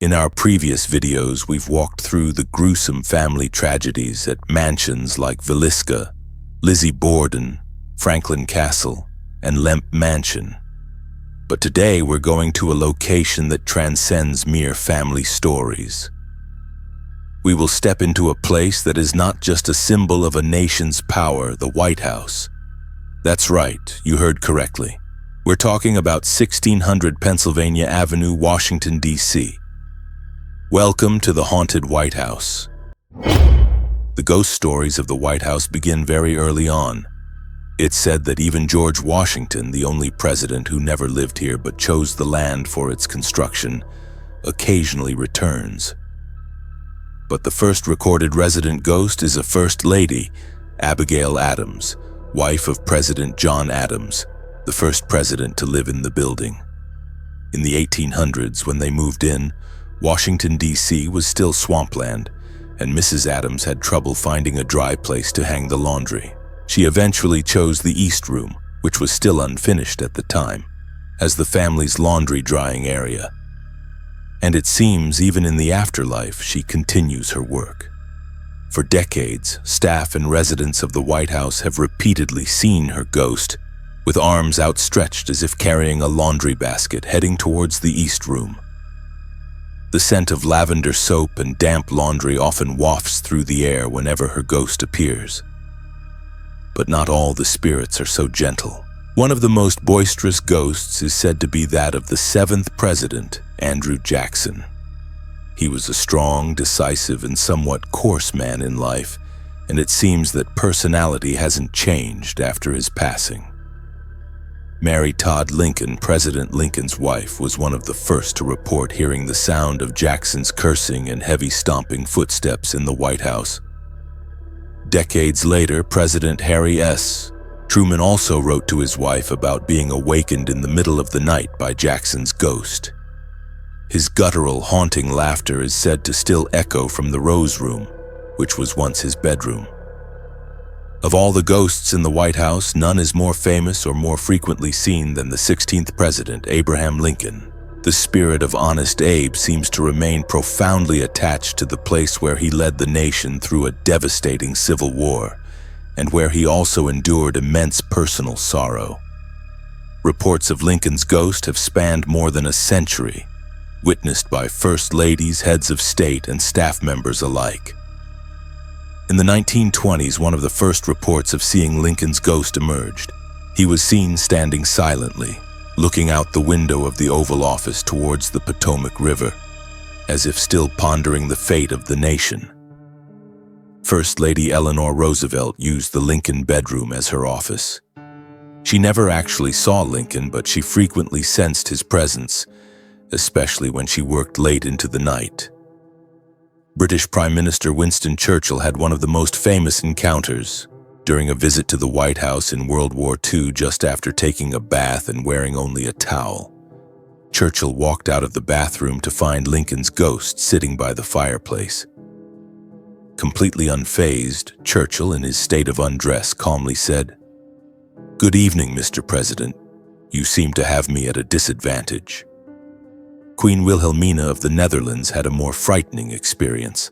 In our previous videos, we've walked through the gruesome family tragedies at mansions like Villisca, Lizzie Borden, Franklin Castle, and LaLaurie Mansion. But today we're going to a location that transcends mere family stories. We will step into a place that is not just a symbol of a nation's power, the White House. That's right, you heard correctly. We're talking about 1600 Pennsylvania Avenue, Washington, D.C. Welcome to the haunted White House. The ghost stories of the White House begin very early on. It's said that even George Washington, the only president who never lived here but chose the land for its construction, occasionally returns. But the first recorded resident ghost is a First Lady, Abigail Adams, wife of President John Adams, the first president to live in the building. In the 1800s, when they moved in, Washington, D.C. was still swampland, and Mrs. Adams had trouble finding a dry place to hang the laundry. She eventually chose the East Room, which was still unfinished at the time, as the family's laundry drying area. And it seems even in the afterlife she continues her work. For decades, staff and residents of the White House have repeatedly seen her ghost, with arms outstretched as if carrying a laundry basket heading towards the East Room. The scent of lavender soap and damp laundry often wafts through the air whenever her ghost appears. But not all the spirits are so gentle. One of the most boisterous ghosts is said to be that of the 7th President, Andrew Jackson. He was a strong, decisive, and somewhat coarse man in life, and it seems that personality hasn't changed after his passing. Mary Todd Lincoln, President Lincoln's wife, was one of the first to report hearing the sound of Jackson's cursing and heavy stomping footsteps in the White House. Decades later, President Harry S. Truman also wrote to his wife about being awakened in the middle of the night by Jackson's ghost. His guttural, haunting laughter is said to still echo from the Rose Room, which was once his bedroom. Of all the ghosts in the White House, none is more famous or more frequently seen than the 16th President, Abraham Lincoln. The spirit of Honest Abe seems to remain profoundly attached to the place where he led the nation through a devastating civil war, and where he also endured immense personal sorrow. Reports of Lincoln's ghost have spanned more than a century, witnessed by first ladies, heads of state, and staff members alike. In the 1920s, one of the first reports of seeing Lincoln's ghost emerged. He was seen standing silently, looking out the window of the Oval Office towards the Potomac River, as if still pondering the fate of the nation. First Lady Eleanor Roosevelt used the Lincoln bedroom as her office. She never actually saw Lincoln, but she frequently sensed his presence, especially when she worked late into the night. British Prime Minister Winston Churchill had one of the most famous encounters. During a visit to the White House in World War II, just after taking a bath and wearing only a towel, Churchill walked out of the bathroom to find Lincoln's ghost sitting by the fireplace. Completely unfazed, Churchill, in his state of undress, calmly said, "Good evening, Mr. President. You seem to have me at a disadvantage." Queen Wilhelmina of the Netherlands had a more frightening experience.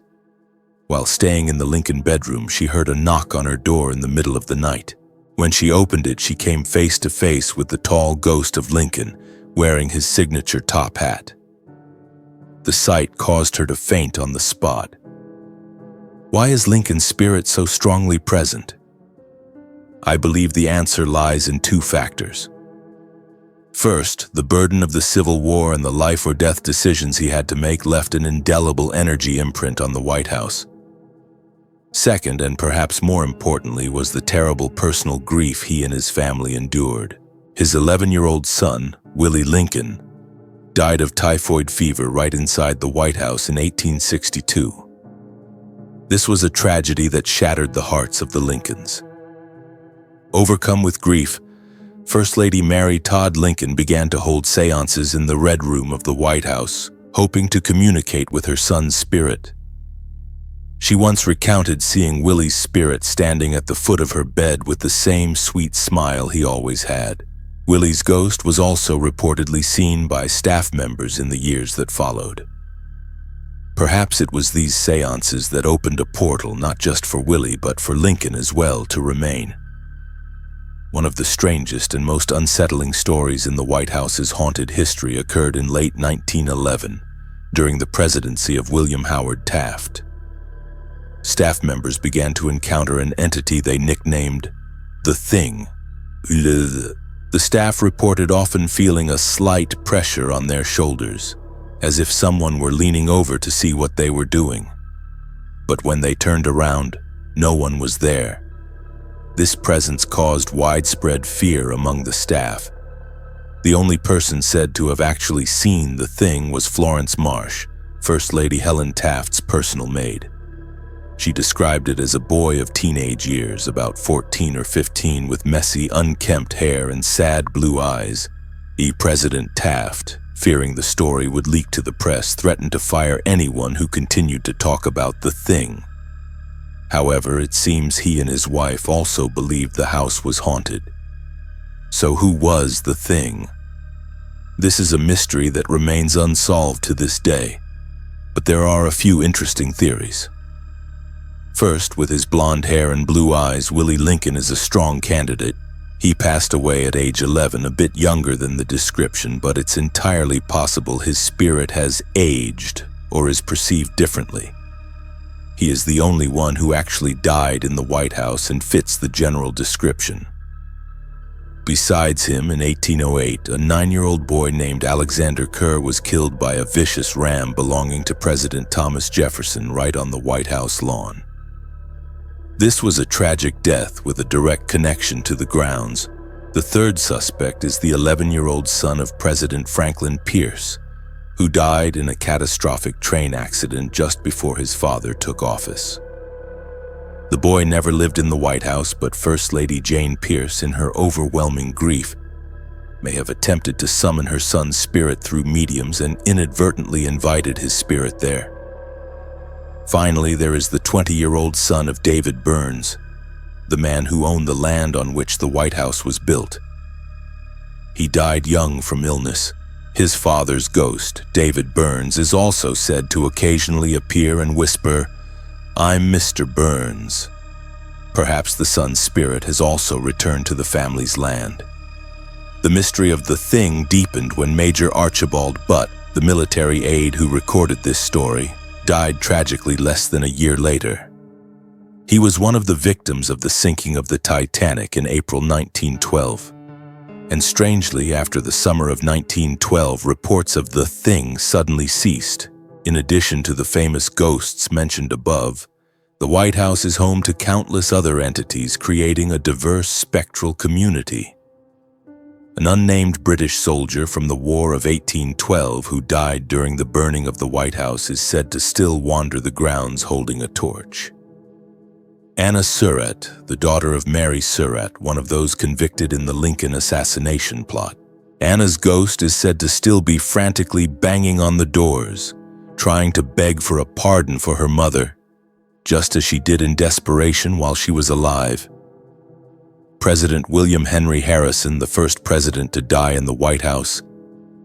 While staying in the Lincoln bedroom, she heard a knock on her door in the middle of the night. When she opened it, she came face to face with the tall ghost of Lincoln, wearing his signature top hat. The sight caused her to faint on the spot. Why is Lincoln's spirit so strongly present? I believe the answer lies in two factors. First, the burden of the Civil War and the life or death decisions he had to make left an indelible energy imprint on the White House. Second, and perhaps more importantly, was the terrible personal grief he and his family endured. His 11-year-old son, Willie Lincoln, died of typhoid fever right inside the White House in 1862. This was a tragedy that shattered the hearts of the Lincolns. Overcome with grief, First Lady Mary Todd Lincoln began to hold seances in the Red Room of the White House, hoping to communicate with her son's spirit. She once recounted seeing Willie's spirit standing at the foot of her bed with the same sweet smile he always had. Willie's ghost was also reportedly seen by staff members in the years that followed. Perhaps it was these seances that opened a portal not just for Willie but for Lincoln as well to remain. One of the strangest and most unsettling stories in the White House's haunted history occurred in late 1911, during the presidency of William Howard Taft. Staff members began to encounter an entity they nicknamed the Thing. The staff reported often feeling a slight pressure on their shoulders, as if someone were leaning over to see what they were doing. But when they turned around, no one was there. This presence caused widespread fear among the staff. The only person said to have actually seen the Thing was Florence Marsh, First Lady Helen Taft's personal maid. She described it as a boy of teenage years, about 14 or 15, with messy, unkempt hair and sad blue eyes. President Taft, fearing the story would leak to the press, threatened to fire anyone who continued to talk about the Thing. However, it seems he and his wife also believed the house was haunted. So who was the Thing? This is a mystery that remains unsolved to this day, but there are a few interesting theories. First, with his blonde hair and blue eyes, Willie Lincoln is a strong candidate. He passed away at age 11, a bit younger than the description, but it's entirely possible his spirit has aged or is perceived differently. He is the only one who actually died in the White House and fits the general description. Besides him, in 1808, a 9-year-old boy named Alexander Kerr was killed by a vicious ram belonging to President Thomas Jefferson right on the White House lawn. This was a tragic death with a direct connection to the grounds. The third suspect is the 11-year-old son of President Franklin Pierce, who died in a catastrophic train accident just before his father took office. The boy never lived in the White House, but First Lady Jane Pierce, in her overwhelming grief, may have attempted to summon her son's spirit through mediums and inadvertently invited his spirit there. Finally, there is the 20-year-old son of David Burns, the man who owned the land on which the White House was built. He died young from illness. His father's ghost, David Burns, is also said to occasionally appear and whisper, "I'm Mr. Burns." Perhaps the son's spirit has also returned to the family's land. The mystery of the Thing deepened when Major Archibald Butt, the military aide who recorded this story, died tragically less than a year later. He was one of the victims of the sinking of the Titanic in April 1912. And strangely, after the summer of 1912, reports of the Thing suddenly ceased. In addition to the famous ghosts mentioned above, the White House is home to countless other entities, creating a diverse spectral community. An unnamed British soldier from the War of 1812 who died during the burning of the White House is said to still wander the grounds holding a torch. Anna Surratt, the daughter of Mary Surratt, one of those convicted in the Lincoln assassination plot. Anna's ghost is said to still be frantically banging on the doors, trying to beg for a pardon for her mother, just as she did in desperation while she was alive. President William Henry Harrison, the first president to die in the White House,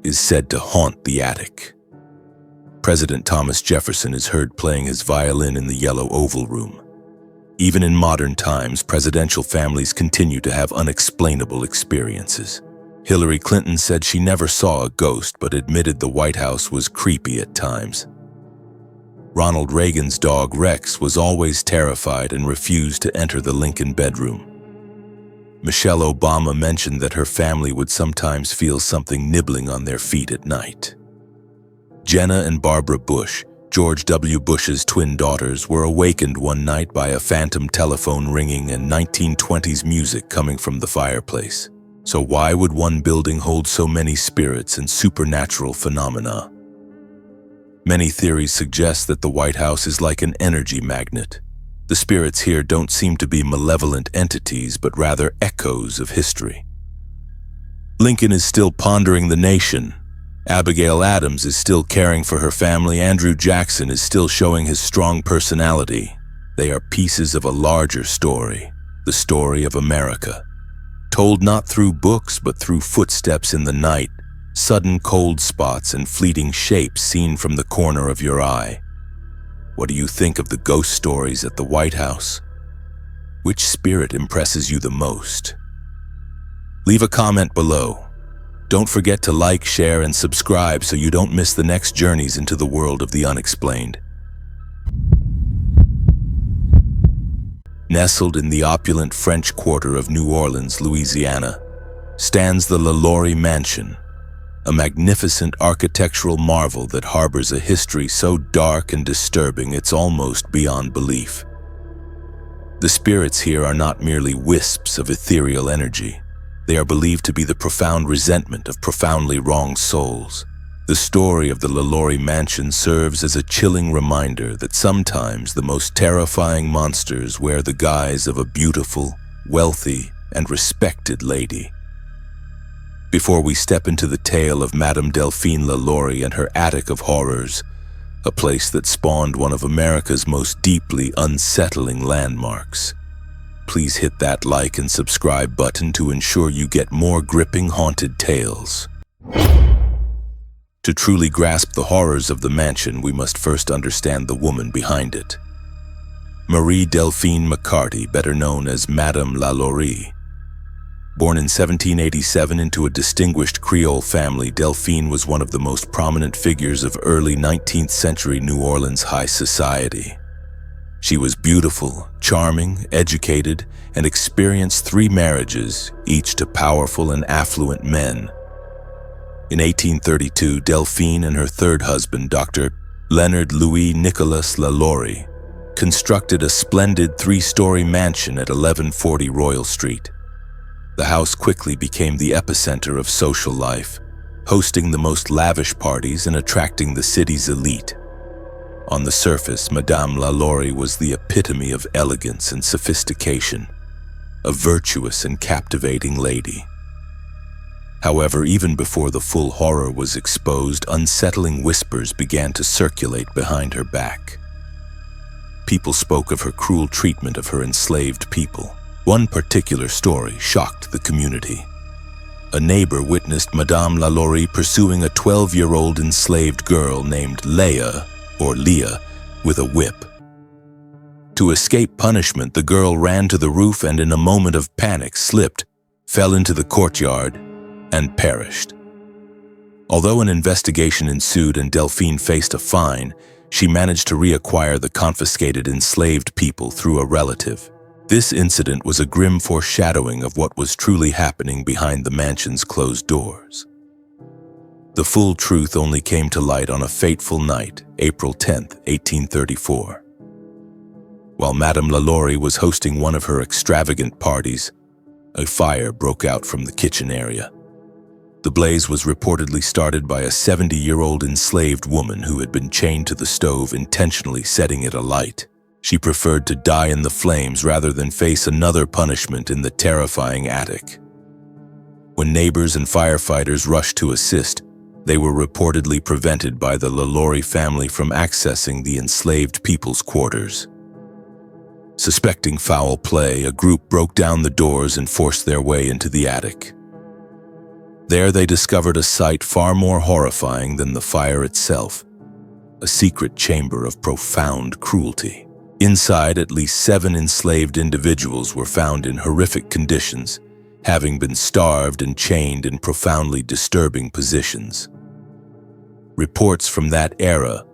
is said to haunt the attic. President Thomas Jefferson is heard playing his violin in the Yellow Oval Room. Even in modern times, presidential families continue to have unexplainable experiences. Hillary Clinton said she never saw a ghost, but admitted the White House was creepy at times. Ronald Reagan's dog Rex was always terrified and refused to enter the Lincoln bedroom. Michelle Obama mentioned that her family would sometimes feel something nibbling on their feet at night. Jenna and Barbara Bush, George W. Bush's twin daughters, were awakened one night by a phantom telephone ringing and 1920s music coming from the fireplace. So why would one building hold so many spirits and supernatural phenomena? Many theories suggest that the White House is like an energy magnet. The spirits here don't seem to be malevolent entities, but rather echoes of history. Lincoln is still pondering the nation. Abigail Adams is still caring for her family. Andrew Jackson is still showing his strong personality. They are pieces of a larger story, the story of America. Told not through books, but through footsteps in the night, sudden cold spots and fleeting shapes seen from the corner of your eye. What do you think of the ghost stories at the White House? Which spirit impresses you the most? Leave a comment below. Don't forget to like, share, and subscribe so you don't miss the next journeys into the world of the unexplained. Nestled in the opulent French quarter of New Orleans, Louisiana, stands the LaLaurie Mansion, a magnificent architectural marvel that harbors a history so dark and disturbing it's almost beyond belief. The spirits here are not merely wisps of ethereal energy. They are believed to be the profound resentment of profoundly wronged souls. The story of the LaLaurie Mansion serves as a chilling reminder that sometimes the most terrifying monsters wear the guise of a beautiful, wealthy, and respected lady. Before we step into the tale of Madame Delphine LaLaurie and her attic of horrors, a place that spawned one of America's most deeply unsettling landmarks, please hit that like and subscribe button to ensure you get more gripping haunted tales. To truly grasp the horrors of the mansion, we must first understand the woman behind it. Marie Delphine McCarty, better known as Madame LaLaurie. Born in 1787 into a distinguished Creole family, Delphine was one of the most prominent figures of early 19th century New Orleans high society. She was beautiful, charming, educated, and experienced 3 marriages, each to powerful and affluent men. In 1832, Delphine and her third husband, Dr. Leonard Louis Nicolas LaLaurie, constructed a splendid 3-story mansion at 1140 Royal Street. The house quickly became the epicenter of social life, hosting the most lavish parties and attracting the city's elite. On the surface, Madame LaLaurie was the epitome of elegance and sophistication, a virtuous and captivating lady. However, even before the full horror was exposed, unsettling whispers began to circulate behind her back. People spoke of her cruel treatment of her enslaved people. One particular story shocked the community. A neighbor witnessed Madame LaLaurie pursuing a 12-year-old enslaved girl named Leah, or Leah, with a whip. To escape punishment, the girl ran to the roof and in a moment of panic slipped, fell into the courtyard, and perished. Although an investigation ensued and Delphine faced a fine, she managed to reacquire the confiscated enslaved people through a relative. This incident was a grim foreshadowing of what was truly happening behind the mansion's closed doors. The full truth only came to light on a fateful night, April 10, 1834. While Madame LaLaurie was hosting one of her extravagant parties, a fire broke out from the kitchen area. The blaze was reportedly started by a 70-year-old enslaved woman who had been chained to the stove, intentionally setting it alight. She preferred to die in the flames rather than face another punishment in the terrifying attic. When neighbors and firefighters rushed to assist, they were reportedly prevented by the LaLaurie family from accessing the enslaved people's quarters. Suspecting foul play, a group broke down the doors and forced their way into the attic. There they discovered a sight far more horrifying than the fire itself, a secret chamber of profound cruelty. Inside, at least 7 enslaved individuals were found in horrific conditions, having been starved and chained in profoundly disturbing positions. Reports from that era,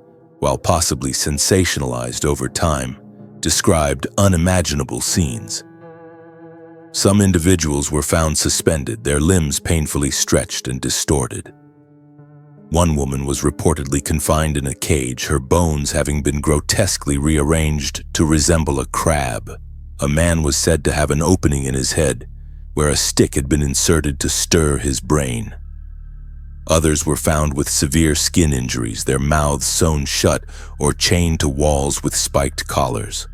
while possibly sensationalized over time, described unimaginable scenes. Some individuals were found suspended, their limbs painfully stretched and distorted. One woman was reportedly confined in a cage, her bones having been grotesquely rearranged to resemble a crab. A man was said to have an opening in his head, where a stick had been inserted to stir his brain. Others were found with severe skin injuries, their mouths sewn shut or chained to walls with spiked collars.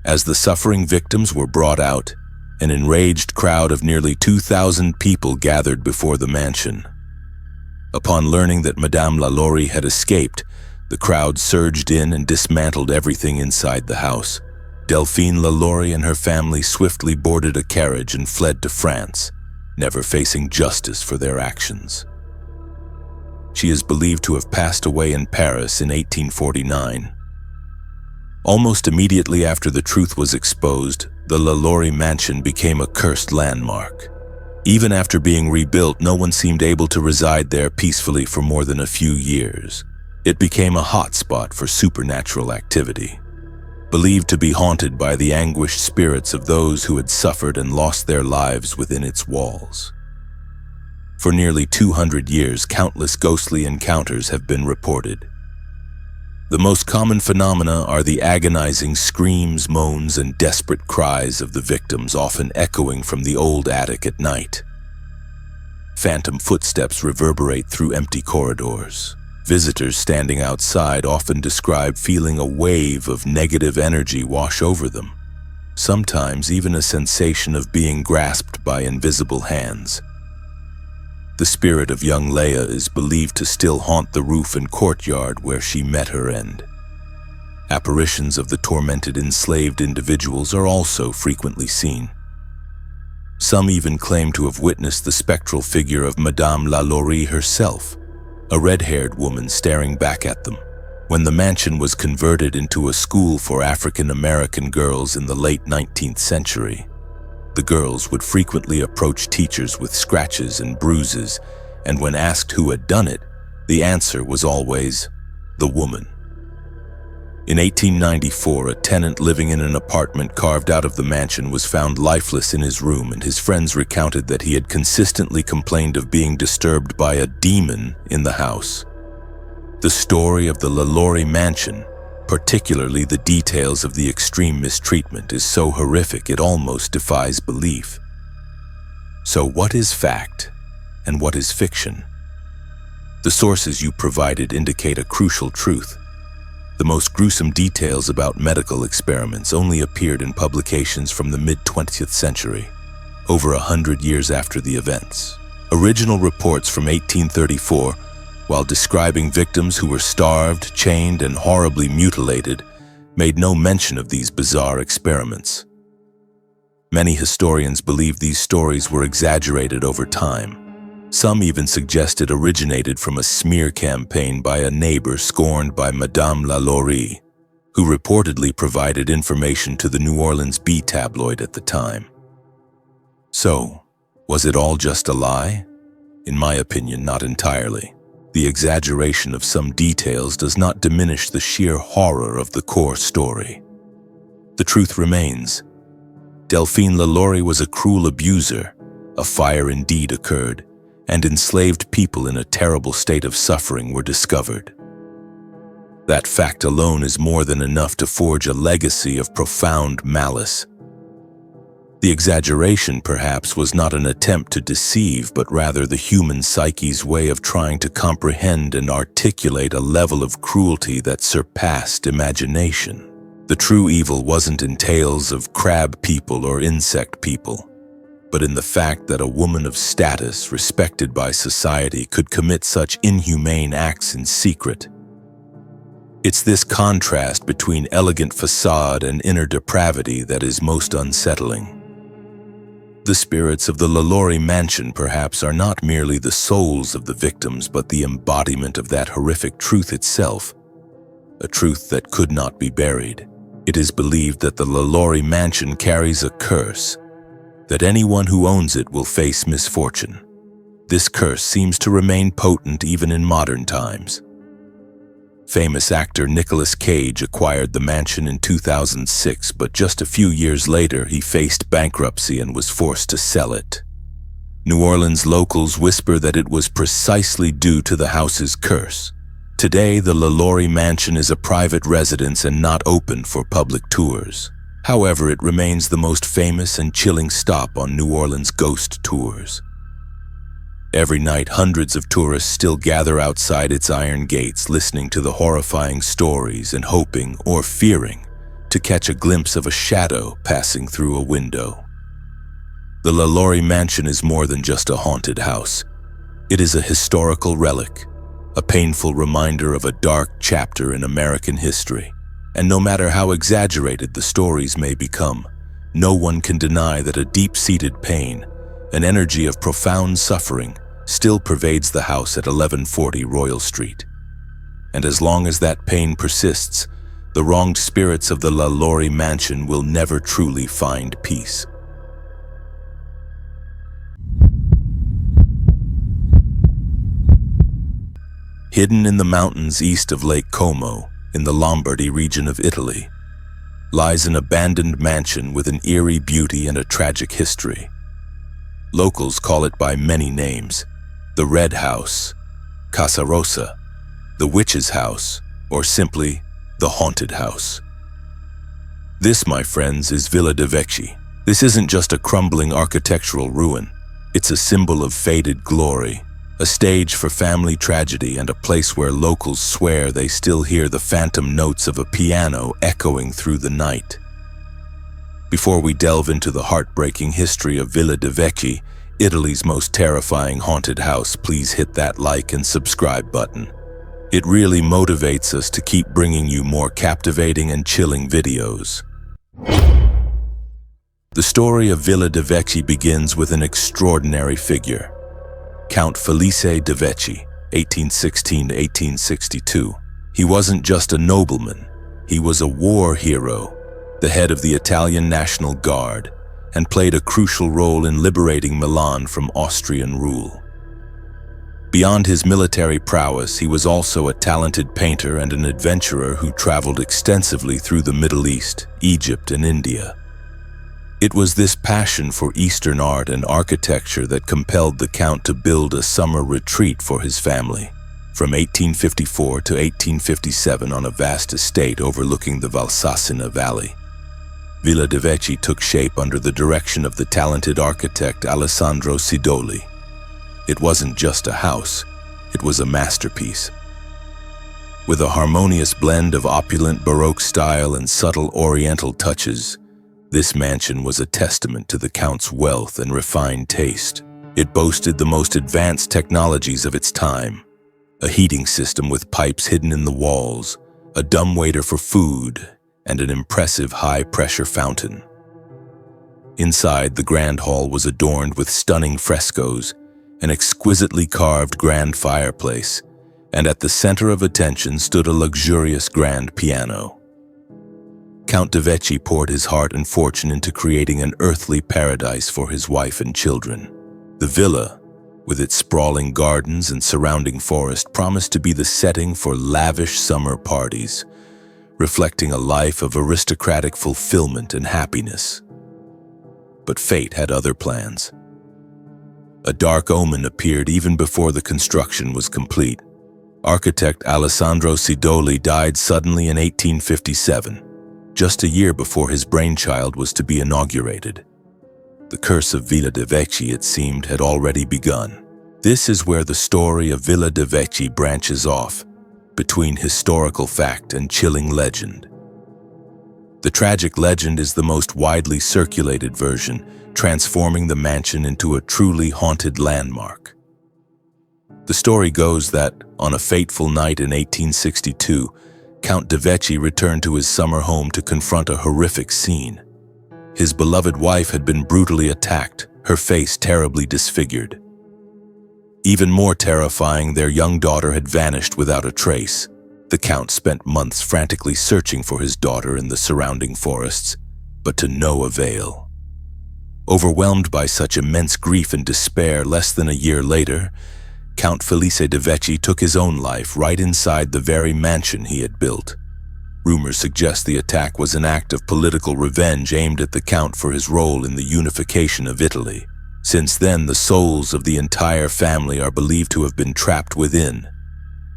As the suffering victims were brought out, an enraged crowd of nearly 2,000 people gathered before the mansion. Upon learning that Madame LaLaurie had escaped, the crowd surged in and dismantled everything inside the house. Delphine LaLaurie and her family swiftly boarded a carriage and fled to France, never facing justice for their actions. She is believed to have passed away in Paris in 1849, Almost immediately after the truth was exposed, the LaLaurie Mansion became a cursed landmark. Even after being rebuilt, no one seemed able to reside there peacefully for more than a few years. It became a hotspot for supernatural activity, believed to be haunted by the anguished spirits of those who had suffered and lost their lives within its walls. For nearly 200 years, countless ghostly encounters have been reported. The most common phenomena are the agonizing screams, moans, and desperate cries of the victims, often echoing from the old attic at night. Phantom footsteps reverberate through empty corridors. Visitors standing outside often describe feeling a wave of negative energy wash over them, sometimes even a sensation of being grasped by invisible hands. The spirit of young Leia is believed to still haunt the roof and courtyard where she met her end. Apparitions of the tormented enslaved individuals are also frequently seen. Some even claim to have witnessed the spectral figure of Madame LaLaurie herself, a red-haired woman staring back at them. When the mansion was converted into a school for African American girls in the late 19th century, the girls would frequently approach teachers with scratches and bruises, and when asked who had done it, the answer was always, the woman. In 1894, a tenant living in an apartment carved out of the mansion was found lifeless in his room, and his friends recounted that he had consistently complained of being disturbed by a demon in the house. The story of the LaLaurie Mansion, particularly the details of the extreme mistreatment, is so horrific it almost defies belief. So what is fact and what is fiction? The sources you provided indicate a crucial truth. The most gruesome details about medical experiments only appeared in publications from the mid-20th century, over 100 years after the events. Original reports from 1834, while describing victims who were starved, chained, and horribly mutilated, made no mention of these bizarre experiments. Many historians believe these stories were exaggerated over time. Some even suggest it originated from a smear campaign by a neighbor scorned by Madame LaLaurie, who reportedly provided information to the New Orleans Bee tabloid at the time. So, was it all just a lie? In my opinion, not entirely. The exaggeration of some details does not diminish the sheer horror of the core story. The truth remains. Delphine LaLaurie was a cruel abuser. A fire indeed occurred, and enslaved people in a terrible state of suffering were discovered. That fact alone is more than enough to forge a legacy of profound malice. The exaggeration, perhaps, was not an attempt to deceive, but rather the human psyche's way of trying to comprehend and articulate a level of cruelty that surpassed imagination. The true evil wasn't in tales of crab people or insect people, but in the fact that a woman of status, respected by society, could commit such inhumane acts in secret. It's this contrast between elegant facade and inner depravity that is most unsettling. The spirits of the LaLaurie Mansion perhaps are not merely the souls of the victims, but the embodiment of that horrific truth itself, a truth that could not be buried. It is believed that the LaLaurie Mansion carries a curse, that anyone who owns it will face misfortune. This curse seems to remain potent even in modern times. Famous actor Nicolas Cage acquired the mansion in 2006, but just a few years later he faced bankruptcy and was forced to sell it. New Orleans locals whisper that it was precisely due to the house's curse. Today, the LaLaurie Mansion is a private residence and not open for public tours. However, it remains the most famous and chilling stop on New Orleans ghost tours. Every night, hundreds of tourists still gather outside its iron gates, listening to the horrifying stories and hoping, or fearing, to catch a glimpse of a shadow passing through a window. The LaLaurie Mansion is more than just a haunted house. It is a historical relic, a painful reminder of a dark chapter in American history. And no matter how exaggerated the stories may become, no one can deny that a deep-seated pain, an energy of profound suffering, still pervades the house at 1140 Royal Street. And as long as that pain persists, The wronged spirits of the LaLaurie Mansion will never truly find peace. Hidden in the mountains east of Lake Como, in the Lombardy region of Italy, lies an abandoned mansion with an eerie beauty and a tragic history. Locals call it by many names: the Red House, Casa Rosa, the Witch's House, or simply the Haunted House. This, my friends, is Villa de Vecchi. This isn't just a crumbling architectural ruin. It's a symbol of faded glory, a stage for family tragedy, and a place where locals swear they still hear the phantom notes of a piano echoing through the night. Before we delve into the heartbreaking history of Villa de Vecchi, Italy's most terrifying haunted house, please hit that like and subscribe button. It really motivates us to keep bringing you more captivating and chilling videos. The story of Villa de Vecchi begins with an extraordinary figure, Count Felice de Vecchi, 1816 to 1862. He wasn't just a nobleman, he was a war hero, the head of the Italian National Guard, and played a crucial role in liberating Milan from Austrian rule. Beyond his military prowess, he was also a talented painter and an adventurer who traveled extensively through the Middle East, Egypt, and India. It was this passion for Eastern art and architecture that compelled the Count to build a summer retreat for his family, from 1854 to 1857 on a vast estate overlooking the Valsassina Valley. Villa de Vecchi took shape under the direction of the talented architect Alessandro Sidoli. It wasn't just a house, it was a masterpiece. With a harmonious blend of opulent Baroque style and subtle Oriental touches, this mansion was a testament to the Count's wealth and refined taste. It boasted the most advanced technologies of its time: a heating system with pipes hidden in the walls, a dumbwaiter for food, and an impressive high-pressure fountain. Inside, the grand hall was adorned with stunning frescoes, an exquisitely carved grand fireplace, and at the center of attention stood a luxurious grand piano. Count de Vecchi poured his heart and fortune into creating an earthly paradise for his wife and children. The villa, with its sprawling gardens and surrounding forest, promised to be the setting for lavish summer parties, reflecting a life of aristocratic fulfillment and happiness. But fate had other plans. A dark omen appeared even before the construction was complete. Architect Alessandro Sidoli died suddenly in 1857, just a year before his brainchild was to be inaugurated. The curse of Villa de Vecchi, it seemed, had already begun. This is where the story of Villa de Vecchi branches off, between historical fact and chilling legend. The tragic legend is the most widely circulated version, transforming the mansion into a truly haunted landmark. The story goes that, on a fateful night in 1862, Count de Vecchi returned to his summer home to confront a horrific scene. His beloved wife had been brutally attacked, her face terribly disfigured. Even more terrifying, their young daughter had vanished without a trace. The Count spent months frantically searching for his daughter in the surrounding forests, but to no avail. Overwhelmed by such immense grief and despair, less than a year later, Count Felice de Vecchi took his own life right inside the very mansion he had built. Rumors suggest the attack was an act of political revenge aimed at the Count for his role in the unification of Italy. Since then, the souls of the entire family are believed to have been trapped within,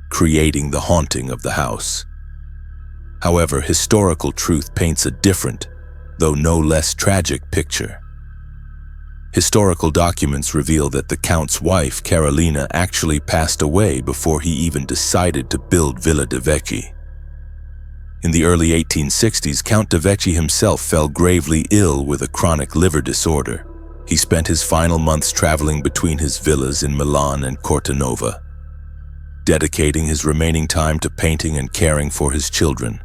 creating the haunting of the house. However, historical truth paints a different, though no less tragic picture. Historical documents reveal that the Count's wife, Carolina, actually passed away before he even decided to build Villa de Vecchi. In the early 1860s, Count de Vecchi himself fell gravely ill with a chronic liver disorder. He spent his final months traveling between his villas in Milan and Cortanova, dedicating his remaining time to painting and caring for his children,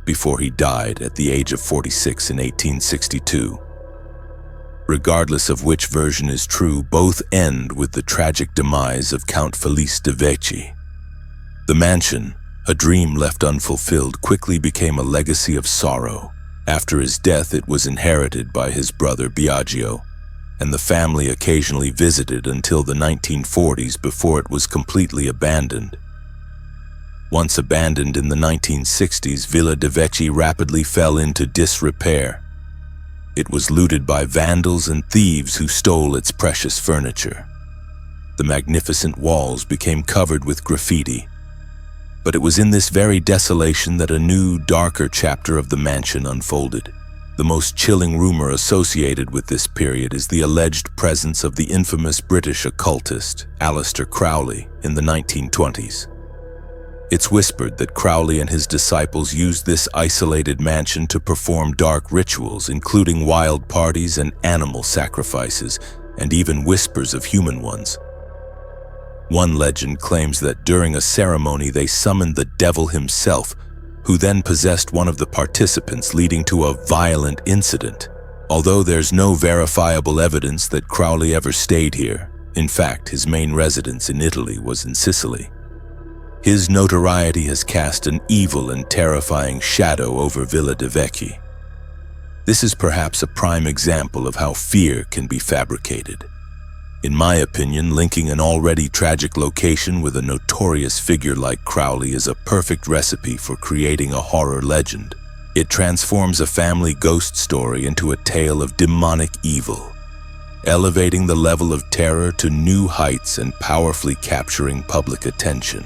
before he died at the age of 46 in 1862. Regardless of which version is true, both end with the tragic demise of Count Felice de Vecchi. The mansion, A dream left unfulfilled quickly became a legacy of sorrow. After his death, it was inherited by his brother Biagio, and the family occasionally visited until the 1940s before it was completely abandoned. Once abandoned in the 1960s, Villa de Vecchi rapidly fell into disrepair. It was looted by vandals and thieves who stole its precious furniture. The magnificent walls became covered with graffiti. But it was in this very desolation that a new, darker chapter of the mansion unfolded. The most chilling rumor associated with this period is the alleged presence of the infamous British occultist, Aleister Crowley, in the 1920s. It's whispered that Crowley and his disciples used this isolated mansion to perform dark rituals, including wild parties and animal sacrifices, and even whispers of human ones. One legend claims that during a ceremony they summoned the devil himself, who then possessed one of the participants, leading to a violent incident. Although there's no verifiable evidence that Crowley ever stayed here, in fact, his main residence in Italy was in Sicily. His notoriety has cast an evil and terrifying shadow over Villa de Vecchi. This is perhaps a prime example of how fear can be fabricated. In my opinion, linking an already tragic location with a notorious figure like Crowley is a perfect recipe for creating a horror legend. It transforms a family ghost story into a tale of demonic evil, elevating the level of terror to new heights and powerfully capturing public attention.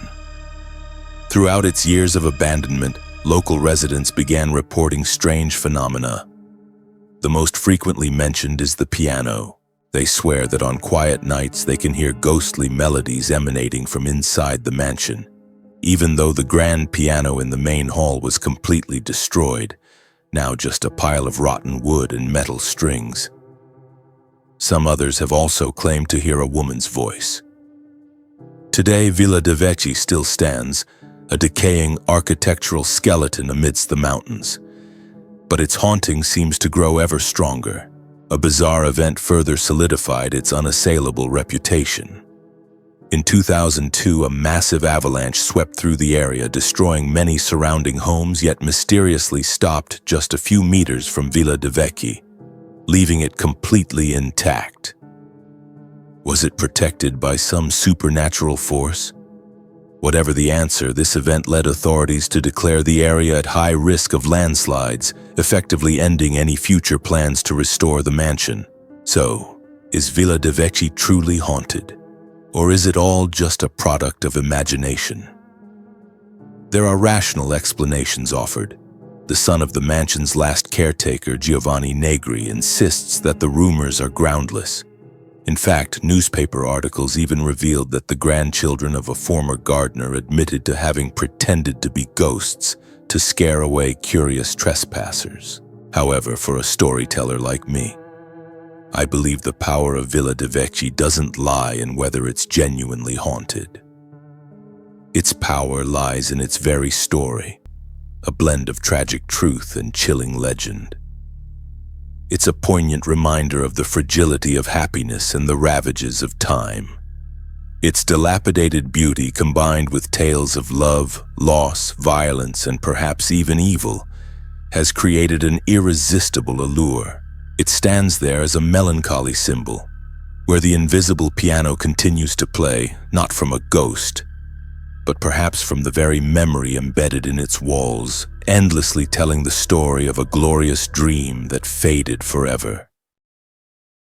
Throughout its years of abandonment, local residents began reporting strange phenomena. The most frequently mentioned is the piano. They swear that on quiet nights they can hear ghostly melodies emanating from inside the mansion, even though the grand piano in the main hall was completely destroyed, now just a pile of rotten wood and metal strings. Some others have also claimed to hear a woman's voice. Today, Villa de Vecchi still stands, a decaying architectural skeleton amidst the mountains. But its haunting seems to grow ever stronger. A bizarre event further solidified its unassailable reputation. In 2002, a massive avalanche swept through the area, destroying many surrounding homes, yet mysteriously stopped just a few meters from Villa de Vecchi, leaving it completely intact. Was it protected by some supernatural force? Whatever the answer, this event led authorities to declare the area at high risk of landslides, effectively ending any future plans to restore the mansion. So, is Villa de Vecchi truly haunted? Or is it all just a product of imagination? There are rational explanations offered. The son of the mansion's last caretaker, Giovanni Negri, insists that the rumors are groundless. In fact, newspaper articles even revealed that the grandchildren of a former gardener admitted to having pretended to be ghosts to scare away curious trespassers. However, for a storyteller like me, I believe the power of Villa de Vecchi doesn't lie in whether it's genuinely haunted. Its power lies in its very story, a blend of tragic truth and chilling legend. It's a poignant reminder of the fragility of happiness and the ravages of time. Its dilapidated beauty, combined with tales of love, loss, violence, and perhaps even evil, has created an irresistible allure. It stands there as a melancholy symbol, where the invisible piano continues to play, not from a ghost, but perhaps from the very memory embedded in its walls, endlessly telling the story of a glorious dream that faded forever.